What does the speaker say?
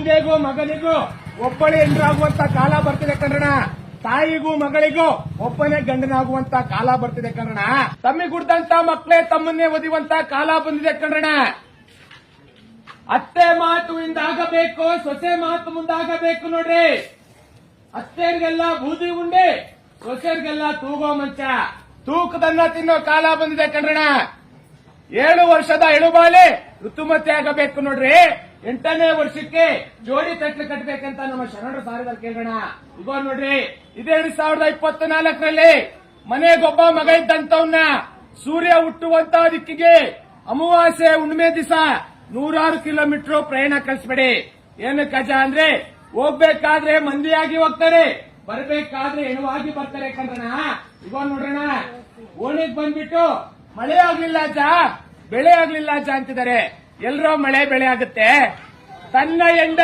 ತಂದೆಗೂ ಮಗನಿಗೂ ಒಬ್ಬಳೇ ಹೆಂಡ್ರಾಗುವಂತ ಕಾಲ ಬರ್ತಿದೆ ಕಣ್ರಣ. ತಾಯಿಗೂ ಮಗಳಿಗೂ ಒಬ್ಬನೇ ಗಂಡನಾಗುವಂತ ಕಾಲ ಬರ್ತಿದೆ ಕಣ್ರಣ. ತಮ್ಮಿಗುಡ್ದಂತ ಮಕ್ಕಳೇ ತಮ್ಮನ್ನೇ ಒದಿಯುವಂತ ಕಾಲ ಬಂದಿದೆ ಕಣ್ರಣ. ಅತ್ತೆ ಮಾತು ಹಿಂದಾಗಬೇಕು, ಸೊಸೆ ಮಾತು ಮುಂದಾಗಬೇಕು ನೋಡ್ರಿ. ಅತ್ತೆಯರಿಗೆಲ್ಲ ಬೂದಿ ಉಂಡೆ, ಸೊಸೆಯರಿಗೆಲ್ಲ ತೂಗೋ ಮಂಚ, ತೂಕದನ್ನ ತಿನ್ನೋ ಕಾಲ ಬಂದಿದೆ ಕಣ್ರಣ. 7 ವರ್ಷದ ಎಳುಬಾಲೆ ಋತುಮತಿ ಆಗಬೇಕು ನೋಡ್ರಿ. 8ನೇ ವರ್ಷಕ್ಕೆ ಜೋಡಿ ತಟ್ಲು ಕಟ್ಟಬೇಕಂತ ನಮ್ಮ ಶರಣರು ಸಾರಿದಾರ ಕೇಳೋಣ. ಇಗೋ ನೋಡ್ರಿ, ಇದೇ 2024ರಲ್ಲಿ ಮನೆಗೊಬ್ಬ ಮಗ ಇದ್ದಂತವನ್ನ ಸೂರ್ಯ ಹುಟ್ಟುವಂತ ದಿಕ್ಕಿಗೆ ಅಮಾವಾಸ್ಯೆ ಹುಣ್ಣಿಮೆ ದಿವಸ 100 ಕಿಲೋಮೀಟರ್ ಪ್ರಯಾಣ ಕಳಿಸ್ಬೇಡಿ. ಏನಕ್ಕೆ ಅಜ್ಜ ಅಂದ್ರೆ, ಹೋಗ್ಬೇಕಾದ್ರೆ ಮಂದಿಯಾಗಿ ಹೋಗ್ತಾರೆ, ಬರ್ಬೇಕಾದ್ರೆ ಹೆಣವಾಗಿ ಬರ್ತಾರೆ ಕಣ್ರಣ. ಇಗೋ ನೋಡ್ರಣ, ಓಣಿಗೆ ಬಂದ್ಬಿಟ್ಟು ಮಳೆ ಆಗ್ಲಿಲ್ಲ ಅಜ್ಜ, ಬೆಳೆ ಆಗ್ಲಿಲ್ಲ ಅಜ್ಜ ಅಂತಿದ್ದಾರೆ. ಎಲ್ರೋ ಮಳೆ ಬೆಳೆ ಆಗುತ್ತೆ. ತನ್ನ ಎಂಡ